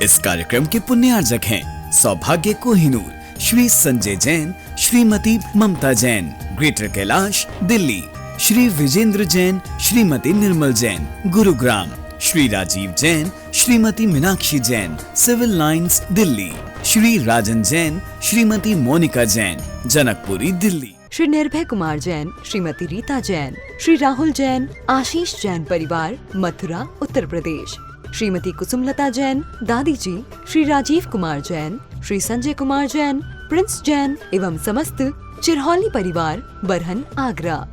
इस कार्यक्रम के पुण्यार्जक हैं सौभाग्य कोहिनूर, श्री संजय जैन, श्रीमती ममता Jain, greater Kailash, Delhi, Shri Vijendra Jain, Shrimati Nirmal Jain, Gurugram, Shri Rajiv Jain, Shrimati Meenakshi Jain, civil lines, Delhi, Shri राजन जैन, श्रीमती मोनिका जैन, जनकपुरी, दिल्ली, श्री निर्भय कुमार जैन, श्रीमती रीता जैन, श्री राहुल जैन, आशीष जैन परिवार, मथुरा, उत्तर प्रदेश, श्रीमती कुसुमलता जैन, दादी जी, श्री राजीव कुमार जैन, श्री संजय कुमार जैन, प्रिंस जैन एवं समस्त चिरहौली परिवार, बरहन, आगरा।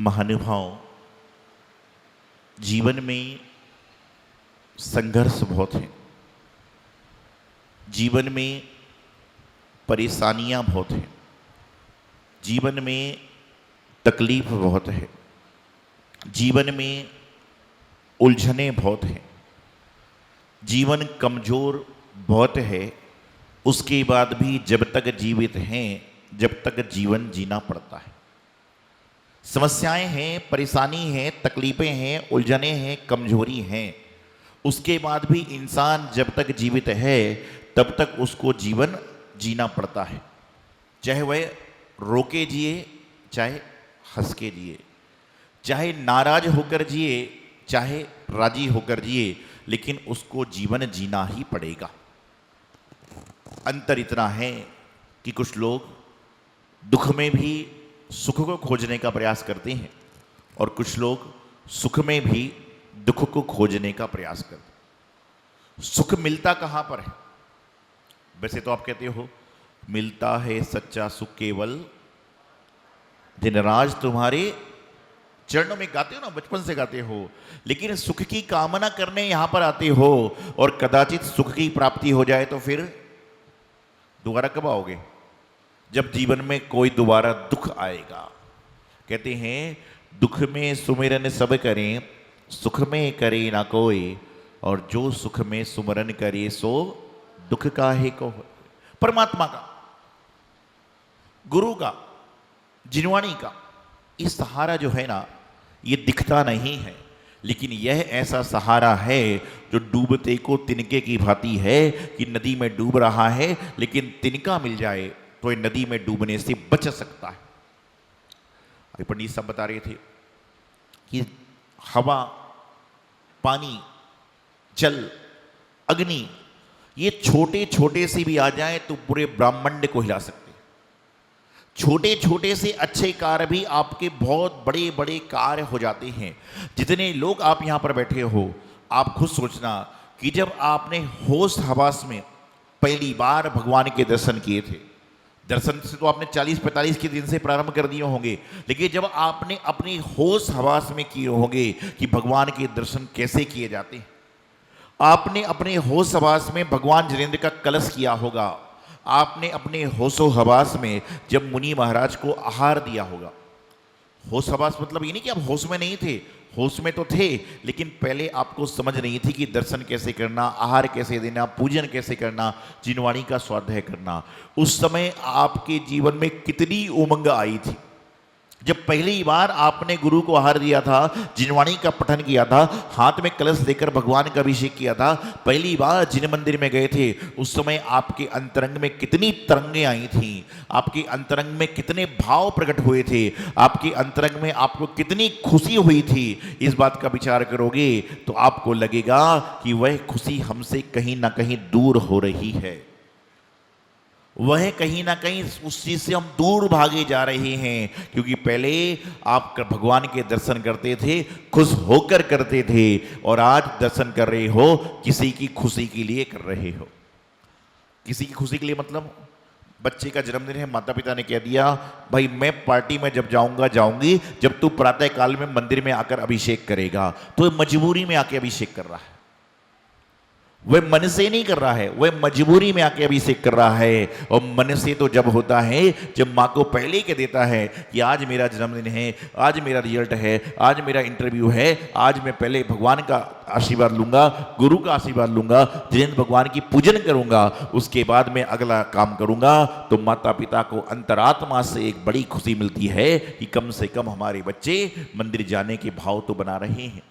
महानुभाव, जीवन में संघर्ष बहुत है, जीवन में परेशानियां बहुत हैं, जीवन में तकलीफ बहुत है, जीवन में उलझने बहुत हैं, जीवन कमज़ोर बहुत है। उसके बाद भी जब तक जीवित हैं, जब तक जीवन जीना पड़ता है। समस्याएं हैं, परेशानी है, तकलीफ़ें हैं, उलझने हैं, कमजोरी हैं। उसके बाद भी इंसान जब तक जीवित है तब तक उसको जीवन जीना पड़ता है, चाहे वह रो के जिए, चाहे हंस के जिए, चाहे नाराज होकर जिए, चाहे राजी होकर जिए, लेकिन उसको जीवन जीना ही पड़ेगा। अंतर इतना है कि कुछ लोग दुख में भी सुख को खोजने का प्रयास करते हैं और कुछ लोग सुख में भी दुख को खोजने का प्रयास करते हैं। सुख मिलता कहाँ पर है? वैसे तो आप कहते हो मिलता है सच्चा सुख केवल दिनराज तुम्हारे चरणों में, गाते हो ना, बचपन से गाते हो। लेकिन सुख की कामना करने यहां पर आते हो और कदाचित सुख की प्राप्ति हो जाए तो फिर दोबारा कब आओगे? जब जीवन में कोई दोबारा दुख आएगा। कहते हैं दुख में सुमिरन सब करें, सुख में करे ना कोई, और जो सुख में सुमिरन करे सो दुख काहे को होए। परमात्मा का, गुरु का, जिनवाणी का ये सहारा जो है ना, ये दिखता नहीं है, लेकिन यह ऐसा सहारा है जो डूबते को तिनके की भांति है कि नदी में डूब रहा है, लेकिन तिनका मिल जाए तो ये नदी में डूबने से बच सकता है। अभी पंडित साहब बता रहे थे कि हवा, पानी, जल, अग्नि, ये छोटे छोटे से भी आ जाए तो पूरे ब्रह्मांड को हिला सकते हैं। छोटे छोटे से अच्छे कार्य भी आपके बहुत बड़े बड़े कार्य हो जाते हैं। जितने लोग आप यहाँ पर बैठे हो, आप खुद सोचना कि जब आपने होश हवास में पहली बार भगवान के दर्शन किए थे, दर्शन से तो आपने 40-45 के दिन से प्रारंभ कर दिए होंगे, लेकिन जब आपने अपनी होश हवास में किए होंगे कि भगवान के दर्शन कैसे किए जाते हैं, आपने अपने होश हवास में भगवान जिनेंद्र का कलश किया होगा, आपने अपने होशो हवास में जब मुनि महाराज को आहार दिया होगा। होश हवास मतलब ये नहीं कि आप होश में नहीं थे, होश में तो थे, लेकिन पहले आपको समझ नहीं थी कि दर्शन कैसे करना, आहार कैसे देना, पूजन कैसे करना, जिनवाणी का स्वाध्याय करना। उस समय आपके जीवन में कितनी उमंग आई थी जब पहली बार आपने गुरु को आहार दिया था, जिनवाणी का पठन किया था, हाथ में कलश लेकर भगवान का अभिषेक किया था, पहली बार जिन मंदिर में गए थे, उस समय आपके अंतरंग में कितनी तरंगें आई थीं, आपके अंतरंग में कितने भाव प्रकट हुए थे, आपके अंतरंग में आपको कितनी खुशी हुई थी। इस बात का विचार करोगे तो आपको लगेगा कि वह खुशी हमसे कहीं ना कहीं दूर हो रही है, वह कहीं ना कहीं उस चीज से हम दूर भागे जा रहे हैं। क्योंकि पहले आप भगवान के दर्शन करते थे, खुश होकर करते थे, और आज दर्शन कर रहे हो किसी की खुशी के लिए कर रहे हो। किसी की खुशी के लिए मतलब बच्चे का जन्मदिन है, माता पिता ने कह दिया भाई मैं पार्टी में जब जाऊंगा जाऊंगी जब तू प्रातः काल में मंदिर में आकर अभिषेक करेगा, तो मजबूरी में आके अभिषेक कर रहा है। वह मन से नहीं कर रहा है, वह मजबूरी में आके अभिषेक कर रहा है। और मन से तो जब होता है जब माँ को पहले ही कह देता है कि आज मेरा जन्मदिन है, आज मेरा रिजल्ट है, आज मेरा इंटरव्यू है, आज मैं पहले भगवान का आशीर्वाद लूंगा, गुरु का आशीर्वाद लूंगा, जिनेंद्र भगवान की पूजन करूंगा, उसके बाद मैं अगला काम करूंगा। तो माता पिता को अंतरात्मा से एक बड़ी खुशी मिलती है कि कम से कम हमारे बच्चे मंदिर जाने के भाव तो बना रहे हैं।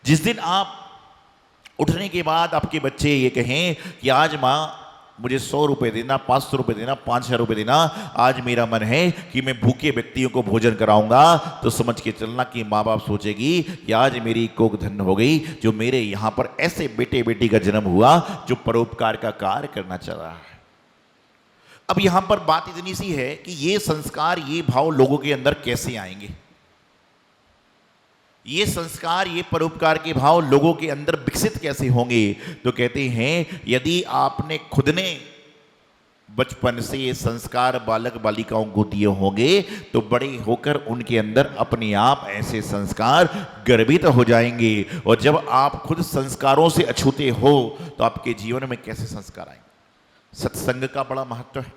जिस दिन आप उठने के बाद आपके बच्चे ये कहें कि आज माँ मुझे 100 रुपये देना, 500 रुपये देना, 5,000 रुपये देना, आज मेरा मन है कि मैं भूखे व्यक्तियों को भोजन कराऊंगा, तो समझ के चलना कि माँ बाप सोचेगी कि आज मेरी कोख धन्य हो गई जो मेरे यहाँ पर ऐसे बेटे बेटी का जन्म हुआ जो परोपकार का कार्य करना चाह रहा है। अब यहाँ पर बात इतनी सी है कि ये संस्कार, ये भाव लोगों के अंदर कैसे आएंगे, ये संस्कार, ये परोपकार के भाव लोगों के अंदर विकसित कैसे होंगे। तो कहते हैं यदि आपने खुद ने बचपन से ये संस्कार बालक बालिकाओं को दिए होंगे तो बड़े होकर उनके अंदर अपने आप ऐसे संस्कार गर्भित हो जाएंगे। और जब आप खुद संस्कारों से अछूते हो तो आपके जीवन में कैसे संस्कार आएंगे। सत्संग का बड़ा महत्व है,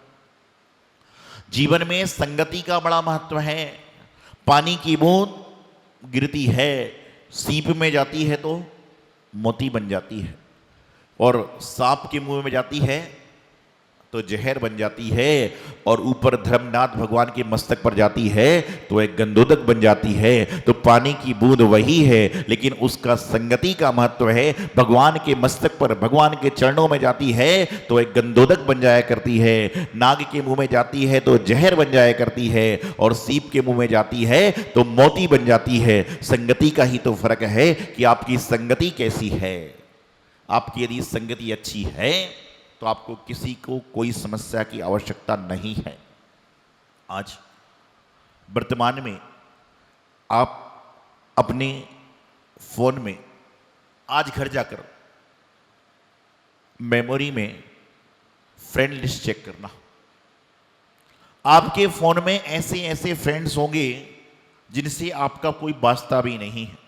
जीवन में संगति का बड़ा महत्व है। पानी की बूंद गिरती है, सीप में जाती है तो मोती बन जाती है, और सांप के मुंह में जाती है तो जहर बन जाती है, और ऊपर धर्मनाथ भगवान के मस्तक पर जाती है तो एक गंधोदक बन जाती है। तो पानी की बूंद वही है, लेकिन उसका संगति का महत्व है। भगवान के मस्तक पर, भगवान के चरणों में जाती है तो एक गंधोदक बन जाया करती है, नाग के मुंह में जाती है तो जहर बन जाया करती है, और सीप के मुंह में जाती है तो मोती बन जाती है। संगति का ही तो फर्क है कि आपकी संगति कैसी है। आपकी यदि संगति अच्छी है तो आपको किसी को कोई समस्या की आवश्यकता नहीं है। आज वर्तमान में आप अपने फोन में आज घर जाकर मेमोरी में फ्रेंड लिस्ट चेक करना। आपके फोन में ऐसे ऐसे फ्रेंड्स होंगे जिनसे आपका कोई वास्ता भी नहीं है।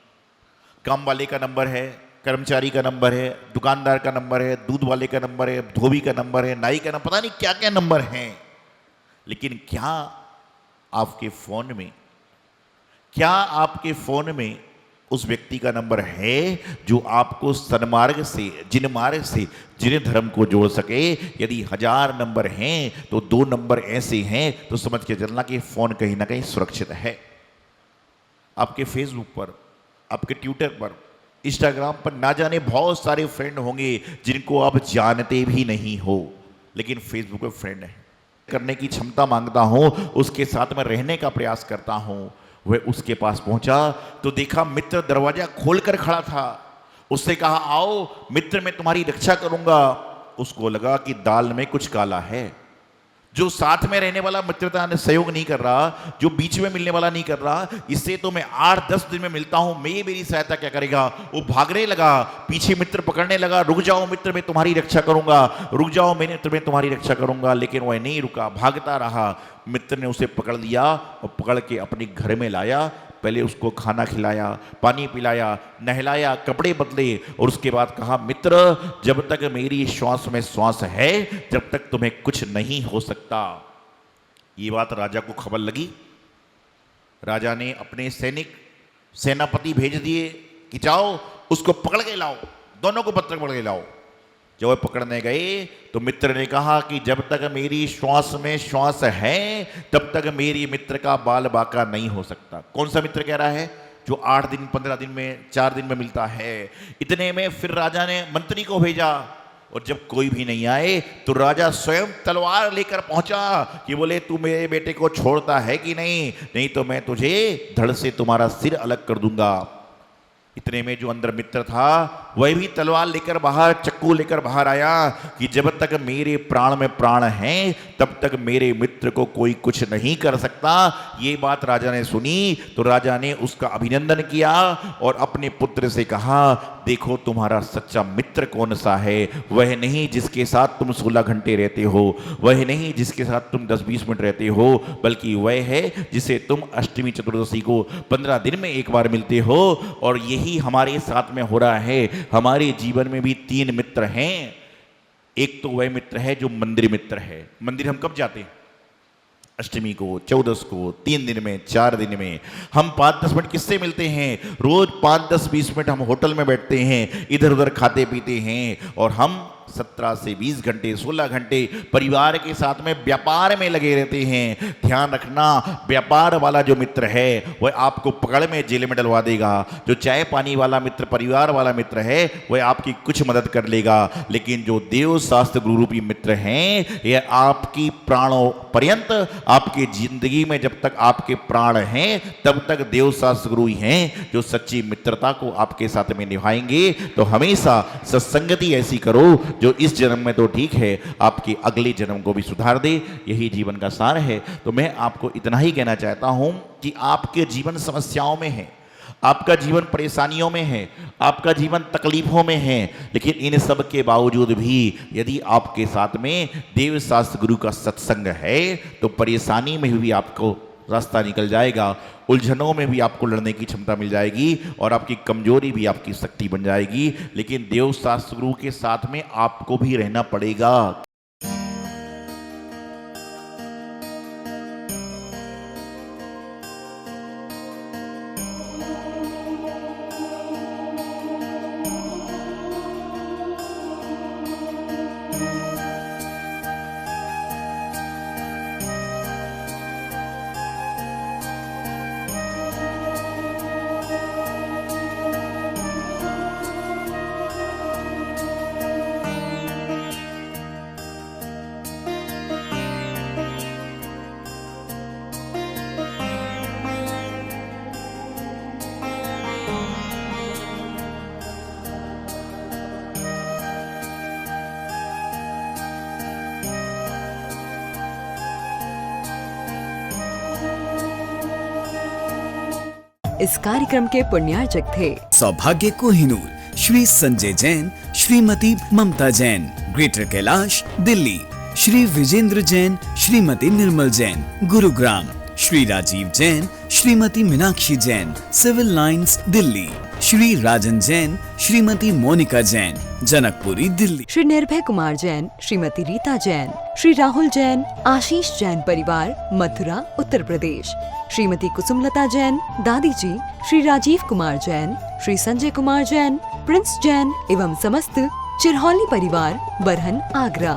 काम वाले का नंबर है, कर्मचारी का नंबर है, दुकानदार का नंबर है, दूध वाले का नंबर है, धोबी का नंबर है, नाई का नंबर, पता नहीं क्या क्या नंबर हैं। लेकिन क्या आपके फोन में उस व्यक्ति का नंबर है जो आपको सन्मार्ग से, जिन मार्ग से, जिन धर्म को जोड़ सके। यदि 1000 नंबर हैं तो 2 नंबर ऐसे हैं तो समझ के चलना कि फोन कहीं ना कहीं सुरक्षित है। आपके फेसबुक पर, आपके ट्विटर पर, इंस्टाग्राम पर ना जाने बहुत सारे फ्रेंड होंगे जिनको आप जानते भी नहीं हो, लेकिन फेसबुक पे फ्रेंड है। करने की क्षमता मांगता हूं, उसके साथ में रहने का प्रयास करता हूं। वह उसके पास पहुंचा तो देखा मित्र दरवाजा खोलकर खड़ा था। उससे कहा, आओ मित्र, मैं तुम्हारी रक्षा करूंगा। उसको लगा कि दाल में कुछ काला है। जो साथ में रहने वाला मित्रता ने सहयोग नहीं कर रहा, जो बीच में मिलने वाला नहीं कर रहा, इससे तो मैं 8-10 दिन में मिलता हूं, मैं मेरी सहायता क्या करेगा। वो भागने लगा, पीछे मित्र पकड़ने लगा, रुक जाओ मित्र, मैं तुम्हारी रक्षा करूंगा, रुक जाओ मित्र, मैं तुम्हारी रक्षा करूंगा। लेकिन वह नहीं रुका, भागता रहा। मित्र ने उसे पकड़ लिया और पकड़ के अपने घर में लाया। पहले उसको खाना खिलाया, पानी पिलाया, नहलाया, कपड़े बदले, और उसके बाद कहा, मित्र, जब तक मेरी श्वास में श्वास है जब तक तुम्हें कुछ नहीं हो सकता। ये बात राजा को खबर लगी। राजा ने अपने सेनापति भेज दिए कि जाओ उसको पकड़ के लाओ, दोनों को पत्थर पकड़ के लाओ। जब वह पकड़ने गए तो मित्र ने कहा कि जब तक मेरी श्वास में श्वास है तब तक मेरी मित्र का बाल बाका नहीं हो सकता। कौन सा मित्र कह रहा है? जो 8 दिन, 15 दिन में, 4 दिन में मिलता है। इतने में फिर राजा ने मंत्री को भेजा, और जब कोई भी नहीं आए तो राजा स्वयं तलवार लेकर पहुंचा कि बोले, तू मेरे बेटे को छोड़ता है कि नहीं तो मैं तुझे धड़ से तुम्हारा सिर अलग कर दूंगा। इतने में जो अंदर मित्र था वह भी तलवार लेकर बाहर, चक्कू लेकर बाहर आया कि जब तक मेरे प्राण में प्राण हैं तब तक मेरे मित्र को कोई कुछ नहीं कर सकता। ये बात राजा ने सुनी तो राजा ने उसका अभिनंदन किया और अपने पुत्र से कहा, देखो तुम्हारा सच्चा मित्र कौन सा है। वह नहीं जिसके साथ तुम 16 घंटे रहते हो, वह नहीं जिसके साथ तुम 10-20 मिनट रहते हो, बल्कि वह है जिसे तुम अष्टमी चतुर्दशी को 15 दिन में एक बार मिलते हो। और यही हमारे साथ में हो रहा है। हमारे जीवन में भी 3 मित्र हैं। एक तो वह मित्र है जो मंदिर मित्र है। मंदिर हम कब जाते हैं? अष्टमी को, 14 को, 3 दिन में, 4 दिन में। हम 5-10 मिनट किससे मिलते हैं? रोज 5-10-20 मिनट हम होटल में बैठते हैं, इधर उधर खाते पीते हैं, और हम 17 से 20 घंटे, 16 घंटे परिवार के साथ में व्यापार में लगे रहते हैं। ध्यान रखना, व्यापार वाला जो मित्र है वह आपको पकड़ में जेल में डलवा देगा। जो चाय पानी वाला मित्र, परिवार वाला मित्र है, वह आपकी कुछ मदद कर लेगा। लेकिन जो देव शास्त्र गुरु रूपी मित्र हैं, यह आपकी प्राणों पर्यंत, आपकी जिंदगी में जब तक आपके प्राण हैं तब तक देव शास्त्र गुरु ही हैं जो सच्ची मित्रता को आपके साथ में निभाएंगे। तो हमेशा सत्संगति ऐसी करो जो इस जन्म में तो ठीक है, आपके अगले जन्म को भी सुधार दे। यही जीवन का सार है। तो मैं आपको इतना ही कहना चाहता हूं कि आपके जीवन समस्याओं में है, आपका जीवन परेशानियों में है, आपका जीवन तकलीफों में है, लेकिन इन सब के बावजूद भी यदि आपके साथ में देव शास्त्र गुरु का सत्संग है तो परेशानी में भी आपको रास्ता निकल जाएगा, उलझनों में भी आपको लड़ने की क्षमता मिल जाएगी और आपकी कमजोरी भी आपकी शक्ति बन जाएगी। लेकिन देव शास्त्र गुरु के साथ में आपको भी रहना पड़ेगा। इस कार्यक्रम के पुण्यार्चक थे सौभाग्य कोहिनूर श्री संजय जैन, श्रीमती ममता Jain, greater Kailash Delhi, Shri Vijendra Jain, Shrimati Nirmal Jain, Gurugram, Shri Rajiv Jain, Shrimati Meenakshi Jain, civil lines Delhi, Shri राजन जैन, श्रीमती मोनिका जैन, जनकपुरी दिल्ली, श्री निर्भय कुमार जैन, श्रीमती रीता जैन, श्री राहुल जैन, आशीष जैन परिवार, मथुरा उत्तर प्रदेश, श्रीमती कुसुमलता जैन, दादी जी, श्री राजीव कुमार जैन, श्री संजय कुमार जैन, प्रिंस जैन एवं समस्त चिरहौली परिवार, बरहन आगरा।